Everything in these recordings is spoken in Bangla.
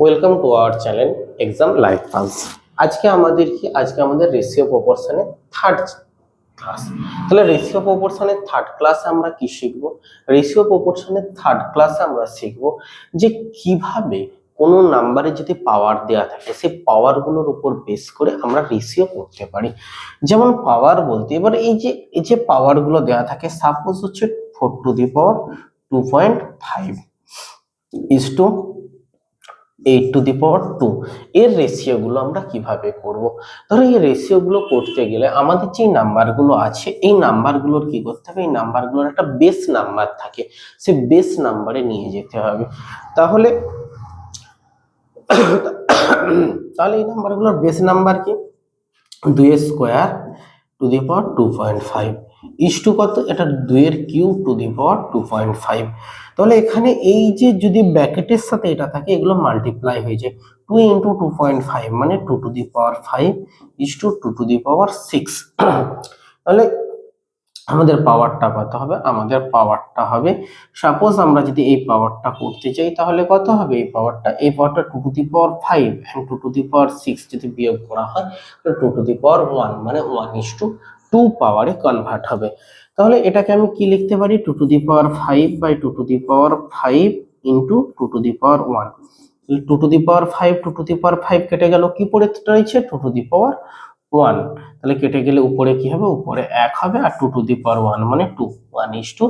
Welcome to our channel exam live pulse. আজকে আমাদের রেশিও প্রপোর্শনের থার্ড ক্লাস। তাহলে রেশিও প্রপোর্শনের থার্ড ক্লাসে আমরা কি শিখবো? রেশিও প্রপোর্শনের থার্ড ক্লাসে আমরা শিখবো যে কিভাবে কোনো নাম্বারে যদি পাওয়ার দেওয়া থাকে সেই পাওয়ারগুলোর উপর বেস করে আমরা রেশিও করতে পারি। যেমন পাওয়ার বলতে এবার এই যে পাওয়ারগুলো দেওয়া থাকে, সাপোজ হচ্ছে 4 to the power 2.5 is to 8 to the power 2। এর রেশিও গুলো আমরা কিভাবে করব? ধরো এই রেশিও গুলো করতে গেলে আমাদের যে নাম্বারগুলো আছে এই নাম্বারগুলোর কি করতে হবে, এই নাম্বারগুলোর একটা বেস নাম্বার থাকে, সেই বেস নাম্বারে নিয়ে যেতে হবে। তাহলে তাহলে এই নাম্বারগুলোর বেস নাম্বার কি? 2 square to the power 2.5 is to কত? এটা 2 এর কিউব টু দি পাওয়ার 2.5। তাহলে এখানে এই যে যদি ব্র্যাকেটের সাথে এটা থাকে এগুলো মাল্টিপ্লাই হয়ে যায়, 2 ইন্টু 2.5 মানে 2 to the power 5 is to 2 to the power 6। তাহলে আমাদের পাওয়ারটা কত হবে? আমাদের পাওয়ারটা হবে, সাপোজ আমরা যদি এই পাওয়ারটা করতে চাই তাহলে কত হবে? এই পাওয়ারটা 2 to the power 5 and 2 to the power 6 যদি বিয়োগ করা হয় তাহলে 2 টু দি পাওয়ার 1 মানে 1:2 পাওয়ারে কনভার্ট হবে। তাহলে এটাকে আমি কি লিখতে পারি? 2 to the power 5 by 2 to the power 5 into 2 to the power 1। 2 to the power 5 2 to the power 5 কেটে গেল, কি পড়ে রয়েছে? 2 টু দি পাওয়ার 1। তাহলে কেটে গেলে উপরে কি হবে? উপরে 1 হবে আর 2 টু দি পাওয়ার 1 মানে 2, 1:2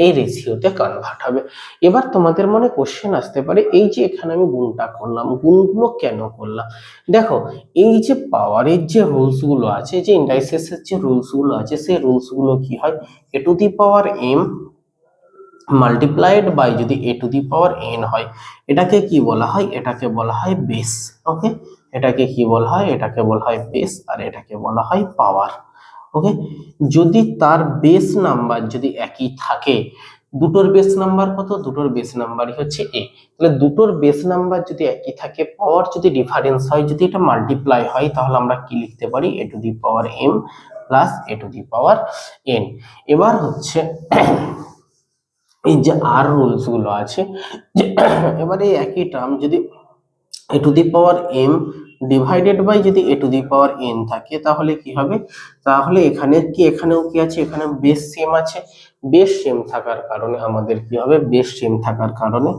এই রেশিওতে কনভার্ট হবে। এবার তোমাদের মনে কোশ্চেন আসতে পারে, এই যে এখানে আমি গুণটা করলাম, গুণগুলো কেন করলাম? দেখো, এই যে পাওয়ারের যে রুলস গুলো আছে, যে ইন্ডাইসেসের যে রুলস গুলো আছে, সেই রুলস গুলো কি হয়? a to the power m multiplied by যদি a to the power n হয়, এটাকে কি বলা হয়? এটাকে বলা হয় বেস। ওকে, এটাকে কি বলা হয়? এটাকে বলা হয় বেস আর এটাকে বলা হয় পাওয়ার। ওকে, যদি তার বেস নাম্বার যদি একই থাকে, দুটোর বেস নাম্বার কত? দুটোর বেস নাম্বারই হচ্ছে a। তাহলে দুটোর বেস নাম্বার যদি একই থাকে, পাওয়ার যদি ডিফারেন্স হয়, যদি এটা মাল্টিপ্লাই হয়, তাহলে আমরা কি লিখতে পারি? a to the power m plus a to the power n। এবার হচ্ছে এই যে আর রুলস গুলো আছে, যে এবারে একই টার্ম যদি a to the power m divided by যদি a to the power n থাকে তাহলে কি হবে? তাহলে এখানে কি, এখানেও কি আছে? এখানে বেস সেম আছে। বেস সেম থাকার কারণে আমাদের কি হবে? বেস সেম থাকার কারণে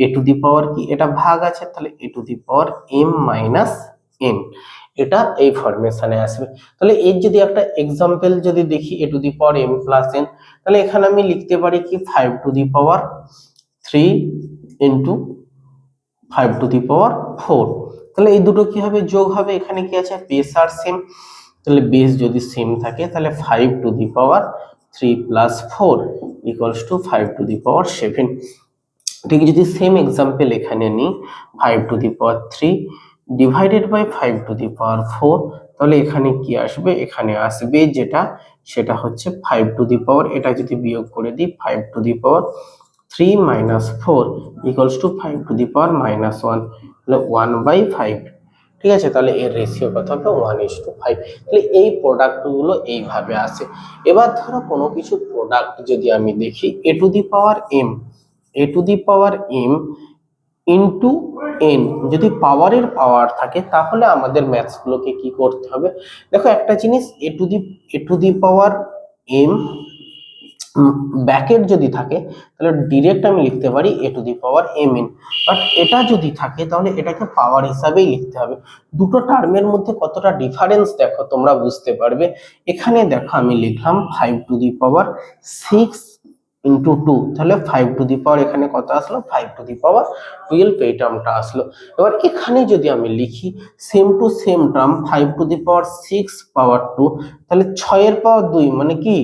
a টু দি পাওয়ার কি, এটা ভাগ আছে, তাহলে a to the power m minus n, এটা এই ফরমেশনে আসবে। তাহলে এর যদি একটা এক্সাম্পল যদি দেখি, a to the power m plus n, তাহলে এখানে আমি লিখতে পারি কি 5 to the power 3 into 5 to the power 4। তাহলে এই দুটো কি হবে? যোগ হবে। এখানে কি আছে? বেস আর সেম। তাহলে বেস যদি সেম থাকে তাহলে 5 to the power 3 plus 4 equals to 5 to the power 7। ঠিক যদি সেম এক্সাম্পল এখানে নিই, 5 to the power 3 divided by 5 to the power 4, তাহলে এখানে কি আসবে? এখানে আসবে যেটা, সেটা হচ্ছে 5 টু দি পাওয়ার, এটা যদি বিয়োগ করে দিই 5 to the power 3 minus 4 equals to 5 to the power minus 1, তাহলে 1/5। ঠিক আছে, তাহলে এর রেশিও কত হবে? 1:5। তাহলে এই প্রোডাক্ট গুলো এইভাবে আসে। এবার ধরো কোনো কিছু প্রোডাক্ট যদি আমি দেখি, a to the power m into n, যদি পাওয়ারের পাওয়ার থাকে তাহলে আমাদের ম্যাথস গুলোকে কি করতে হবে? দেখো একটা জিনিস, a to the power m bracket যদি থাকে তাহলে ডিরেক্ট আমি লিখতে পারি a to the power mn, but এটা যদি থাকে তাহলে এটাকে পাওয়ার হিসাবেই লিখতে হবে। দুটো টার্মের মধ্যে কতটা ডিফারেন্স দেখো তোমরা বুঝতে পারবে। এখানে দেখো আমি লিখলাম 5 টু দি পাওয়ার 6 ইন্টু 2, তাহলে 5 টু দি পাওয়ার এখানে কত আসলো? 5 টু দি পাওয়ার 12 এই টার্মটা আসলো। এবার এখানে যদি আমি লিখি same to same term 5 to the power 6 power 2, তাহলে 6 এর পাওয়ার 2 মানে কি?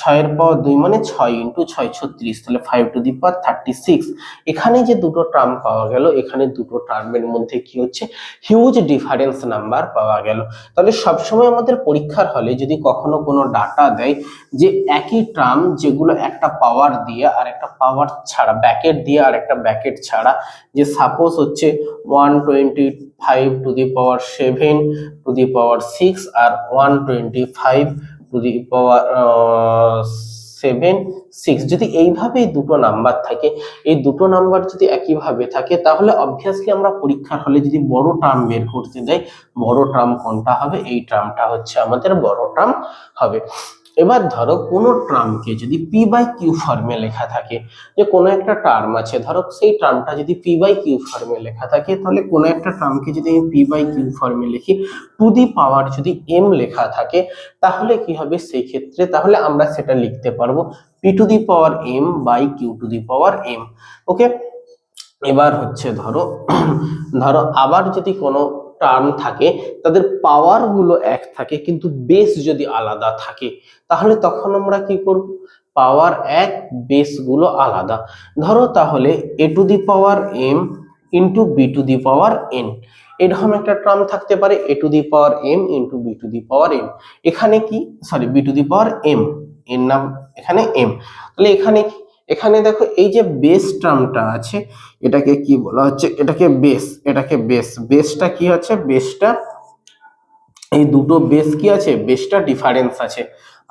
6 এর পাওয়ার 2 মানে 6 ইন্টু 6 36, তাহলে 5 টু দি পাওয়ার 36। এখানে যে দুটো টার্ম পাওয়া গেল, এখানে দুটো টার্মের মধ্যে কি হচ্ছে? হিউজ ডিফারেন্স নাম্বার পাওয়া গেল। তাহলে সবসময় আমাদের পরীক্ষার হলে যদি কখনো কোনো ডাটা দেয় যে একই টার্ম যেগুলো একটা পাওয়ার দিয়ে আর একটা পাওয়ার ছাড়া, ব্যাকেট দিয়ে আর একটা ব্যাকেট ছাড়া, যে সাপোজ হচ্ছে 125 to the power 7 to the power 6 আর 125 টু দি পাওয়ার 7 6 যদি এইভাবেই দুটো নাম্বার থাকে, এই দুটো নাম্বার যদি একইভাবে থাকে, তাহলে অবভিয়াসলি আমরা পরীক্ষার হলে যদি বড় টার্ম বের করতে যাই, বড় টার্ম কোনটা হবে? এই টার্মটা হচ্ছে আমাদের বড় টার্ম হবে। এবার ধরো কোনো টার্মকে যদি পি বাই কিউ ফর্মে লেখা থাকে, যে কোনো একটা টার্ম আছে, ধরো সেই টার্মটা যদি পি বাই কিউ ফর্মে লেখা থাকে, তাহলে কোনো একটা টার্মকে যদি আমি পি বাই কিউ ফর্মে লিখি, টু দি পাওয়ার যদি এম লেখা থাকে, তাহলে কি হবে সেই ক্ষেত্রে? তাহলে আমরা সেটা লিখতে পারবো P to the power M by Q to the power M. Okay, এবার হচ্ছে ধরো ধরো আবার যদি কোনো টার্ম থাকে, তাদের পাওয়ার গুলো এক থাকে কিন্তু বেস যদি আলাদা থাকে, তাহলে তখন আমরা কি করব? পাওয়ার এক, বেস গুলো আলাদা। ধরো তাহলে A to the power M into B to the power N, এরকম একটা টার্ম থাকতে পারে, A to the power M into B to the power M. এখানে কি, sorry, B to the power M, এর নাম এখানে এম। তাহলে এখানে কি, এখানে দেখো এই যে বেস টার্মটা আছে, এটাকে কি বলা হচ্ছে? এটাকে বেস, এটাকে বেস। বেসটা কি হচ্ছে? বেসটা, এই দুটো বেস কি আছে? বেসটা ডিফারেন্স আছে।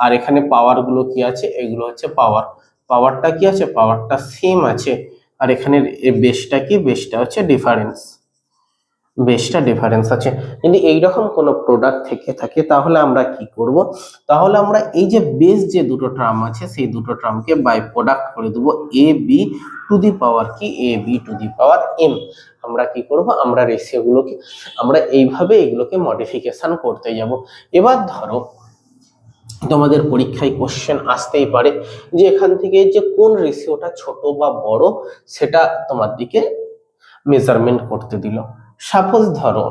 আর এখানে পাওয়ার গুলো কি আছে? এগুলো হচ্ছে পাওয়ার। পাওয়ারটা কি আছে? পাওয়ারটা সেম আছে। আর এখানে বেসটা কি? বেসটা হচ্ছে ডিফারেন্স, বেসটা ডিফারেন্স আছে। যদি এইরকম কোনো প্রোডাক্ট থেকে থাকে, তাহলে আমরা কি করব? তাহলে আমরা এই যে বেস যে দুটো টার্ম আছে, সেই দুটো টার্মকে বাই প্রোডাক্ট করে দেবো এ বি টু দি পাওয়ার কি? A B to the power M. আমরা কি করব? আমরা রেশিও গুলোকে আমরা এইভাবে এগুলোকে মডিফিকেশন করতে যাব। এবার ধরো তোমাদের পরীক্ষায় কোশ্চেন আসতেই পারে যে এখান থেকে যে কোন রেশিওটা ছোট বা বড়, সেটা তোমার দিকে মেজারমেন্ট করতে দিল। সাপোজ ধরো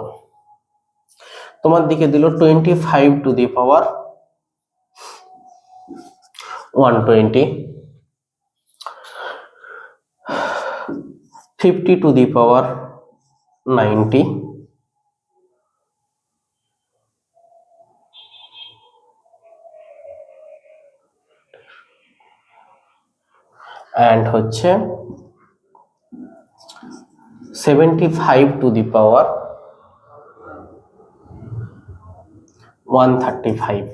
তোমার দিকে দিল 25 to the power 120, 50 to the power 90, and হচ্ছে 75 টু দি পাওয়ার 135।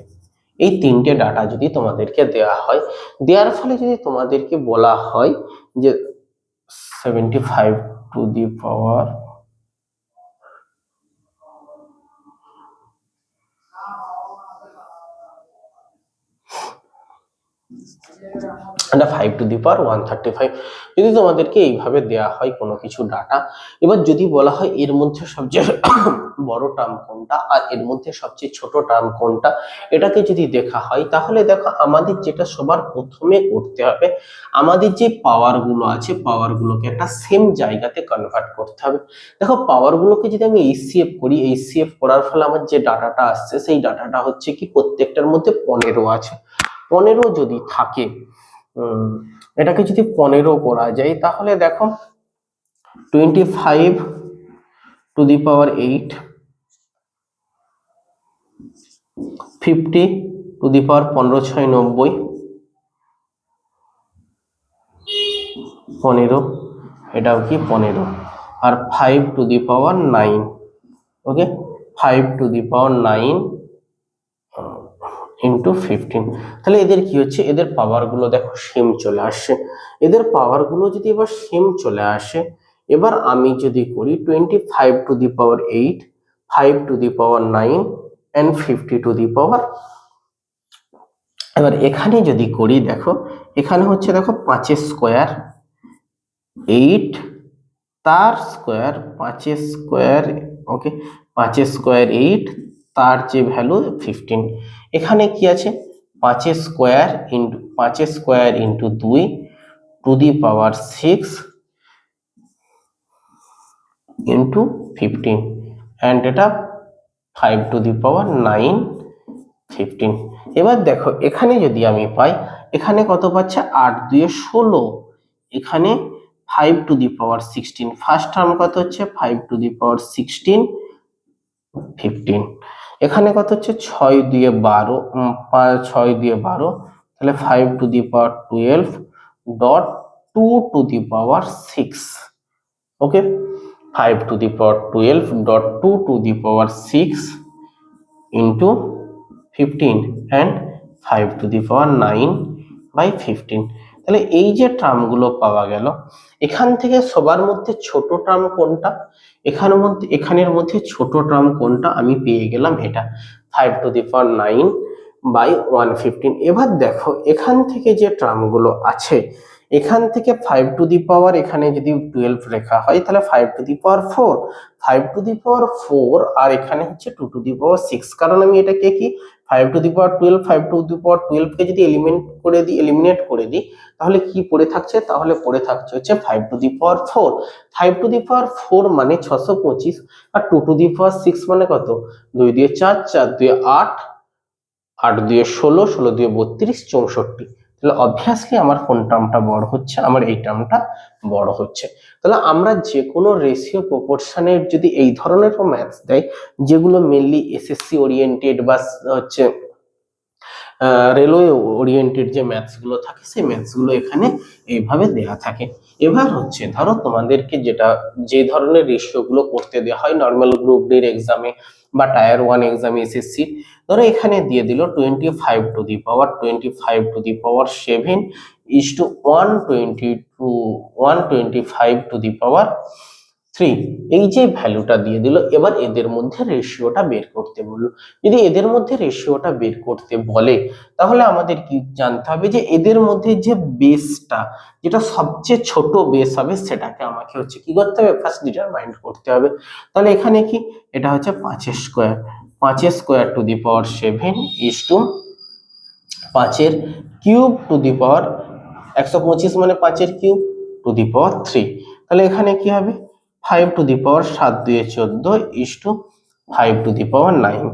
এই তিনটে ডাটা যদি তোমাদেরকে দেওয়া হয়, দেওয়ার ফলে যদি তোমাদেরকে বলা হয় যে 75 টু দি পাওয়ার এটা 5 টু দি পাওয়ার 135, যদি তোমাদেরকে এইভাবে দেয়া হয় কোনো কিছু ডাটা, এবার যদি বলা হয় এর মধ্যে সবচেয়ে বড় টার্ম কোনটা আর এর মধ্যে সবচেয়ে ছোট টার্ম কোনটা, এটাকে যদি দেখা হয়, তাহলে দেখো আমাদের যেটা সবার প্রথমে করতে হবে, আমাদের যে পাওয়ার গুলো আছে, পাওয়ার গুলোকে একটা সেম জায়গাতে কনভার্ট করতে হবে। দেখো পাওয়ার গুলোকে যদি আমি এইচসিএফ করি, এইচসিএফ করার ফলে আমার যে ডাটাটা আসছে, সেই ডাটাটা হচ্ছে কি প্রত্যেকটার মধ্যে 15 আছে। 15 যদি থাকে, এটাকে যদি 15 করা যায়, তাহলে দেখো 25 to the power 8, 50 to the পাওয়ার 15 6 90, 15, এটাও কি 15, আর 5 to the power 9। Okay, 5 to the power 9 into 15। তাহলে এদের কি হচ্ছে? এদের পাওয়ার গুলো দেখো সেম চলে আসছে। এদের পাওয়ার গুলো যদি এবার সেম চলে আসে, এবার আমি যদি করি 25 to the power 8, 5 to the power 9 and 50 to the power, এবার এখানে যদি করি, দেখো এখানে হচ্ছে দেখো 5 স্কোয়ার 8, তার স্কোয়ার 5 স্কোয়ার, ওকে, 5 স্কোয়ার 8, তার যে ভ্যালু 15। এখানে কি আছে? 5 square into 5 square into 2 to the power 6 into 15, and এটা 5 টু দি পাওয়ার 9 15। এবার দেখো এখানে যদি আমি পাই, এখানে কত পাচ্ছে? 8 2 16, এখানে 5 to the power 16, first term কত হচ্ছে? 5 টু দি পাওয়ার 16 15। এখানে কত হচ্ছে? 6 দিয়ে 12, 6 দিয়ে 12, তাহলে 5 to the power 12 dot 2 to the power 6। Okay, 5 to the power 12 dot 2 to the power 6 into 15 and 5 to the power 9 15। তাহলে এই যে টার্মগুলো পাওয়া গেল, এখান থেকে সবার মধ্যে ছোট টার্ম কোনটা, এখানের মধ্যে ছোট টার্ম কোনটা, আমি পেয়ে গেলাম এটা 5^9/115। এবার দেখো এখান থেকে যে টার্মগুলো আছে, এখান থেকে 5 এখানে যদি 12 লেখা হয় তাহলে 5^4, 5^4 আর এখানে হচ্ছে 2^6, কারণ আমি এটাকে কি 5^12, 5^12 কে যদি এলিমিনেট করে দিই তাহলে কি পড়ে থাকছে, তাহলে পড়ে থাকছে হচ্ছে 5^4। 5^4 মানে 625, আর 2^6 মানে কত, 2 দিয়ে 4, 4 দিয়ে 8, 8 দিয়ে 16, 16 দিয়ে 32, 64। তাহলে অবভিয়াসলি আমার কোন টার্মটা বড় হচ্ছে, আমার এই টার্মটা বড় হচ্ছে। তাহলে আমরা যে কোনো রেশিও প্রপোর্শনের যদি এই ধরনের ম্যাথস দেয়, যেগুলো মেনলি এসএসসি ওরিয়েন্টেড বা হচ্ছে রেলওয়ে ওরিয়েন্টেড যে ম্যাথস গুলো থাকে, সেই ম্যাথস গুলো এখানে এইভাবে দেয়া থাকে। এবার হচ্ছে ধরো তোমাদেরকে যে ধরনের রেশিও গুলো করতে দেওয়া হয় নর্মাল গ্রুপ ডির এক্সামে বা টায়ার 1 এক্সামে এসএসসি, ধরো এখানে দিয়ে দিল 25^7 125^3। এই যে ভ্যালুটা দিয়ে দিল, এবার এদের মধ্যে রেশিওটা বের করতে বললো। যদি এদের মধ্যে রেশিওটা বের করতে বলে তাহলে আমাদের কি জানতে হবে, যে এদের মধ্যে যে বেসটা, যেটা সবচেয়ে ছোট বেস হবে, সেটাকে আমাকে হচ্ছে কি করতে হবে, ফার্স্ট ডিটারমাইন করতে হবে। তাহলে এখানে কি, এটা হচ্ছে 5 স্কোয়ার, 5^7 5 কিউব টু দি পাওয়ার 125 মানে 5 কিউব টু দি পাওয়ার 3। তাহলে এখানে কি হবে, 5^7 × 2 = 14 5^9।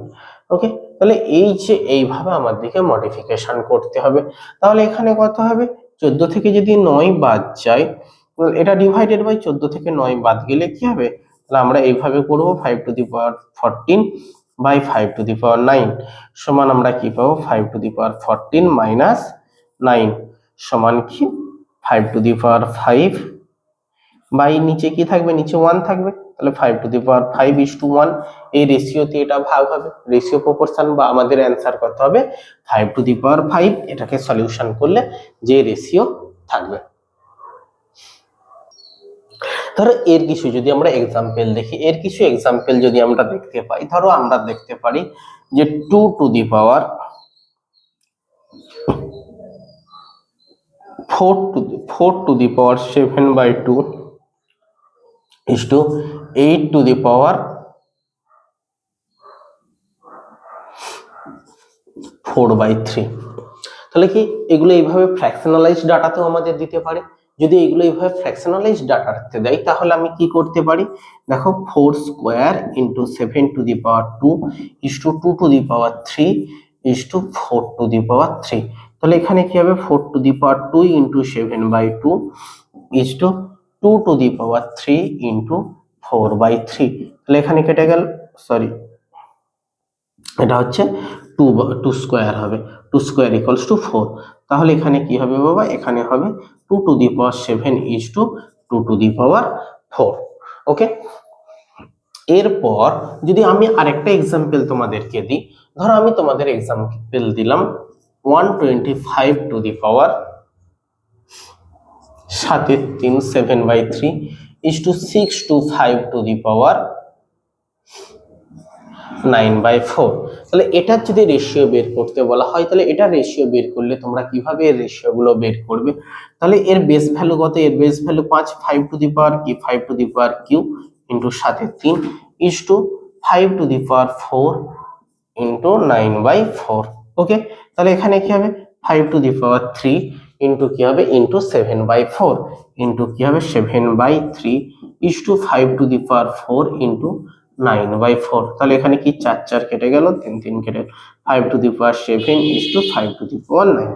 ওকে, তাহলে এই যে এইভাবে আমাদেরকে মডিফিকেশন করতে হবে। তাহলে এখানে কত হবে, 14 থেকে যদি 9 বাদ যায়, এটা ডিভাইডেড বাই 14 থেকে 9 বাদ গেলে কি হবে, তাহলে আমরা এইভাবে করব 5^14/5^9 সমান আমরা কি পাবো, 5^14 - 9 সমান কি 5^5, বাই নিচে কি থাকবে, নিচে 1 থাকবে, তাহলে 5^5 এই রেশিওতে এটা ভাগ হবে, রেশিও প্রপোর্শন বা আমাদের অ্যান্সার কত হবে 5^5। এটাকে সলিউশন করলে যে রেশিও থাকবে। ধরো এর কিছু যদি আমরা এক্সাম্পল দেখি, এর কিছু এক্সাম্পল যদি আমরা দেখতে পাই, ধরো আমরা দেখতে পারি যে 2^4 7/2 8^4/3। তাহলে কি এগুলো এইভাবে ফ্র্যাকশনালাইজ ডাটাতেও আমাদের দিতে পারে। যদি এগুলো এইভাবে ফ্র্যাকশনালাইজ ডাটাতে দেয় তাহলে আমি কি করতে পারি, দেখো 4² × 7^2 2^3 4^3। তাহলে এখানে কি হবে, 4^2 × 7/2 2^3 × 4/3। তাহলে এখানে কেটে গেল, সরি এটা হচ্ছে 2 স্কোয়ার হবে, 2² = 4। তাহলে এখানে কি হবে বাবা, এখানে হবে 2^7 2^4। ওকে, এরপর যদি আমি আরেকটা এক্সাম্পল তোমাদেরকে দিই, ধরো আমি তোমাদের এক্সাম্পল দিলাম 125/7 7/3 6^5 তাহলে এটার যদি রেশিও বের করতে বলা হয়, তাহলে এটা রেশিও বের করলে তোমরা কিভাবে এর রেশিও গুলো বের করবে, তাহলে এর বেস ভ্যালু কত, এর বেস ভ্যালু 5, 5^3 × 5^4 × 9/4। ওকে, তাহলে এখানে কি হবে 5^3 কি হবে 7/4 কি হবে 7/3 5^4 × 9/4। তাহলে এখানে কি 4 4 কেটে গেল, 3 3 কেটে 5^7 5^9।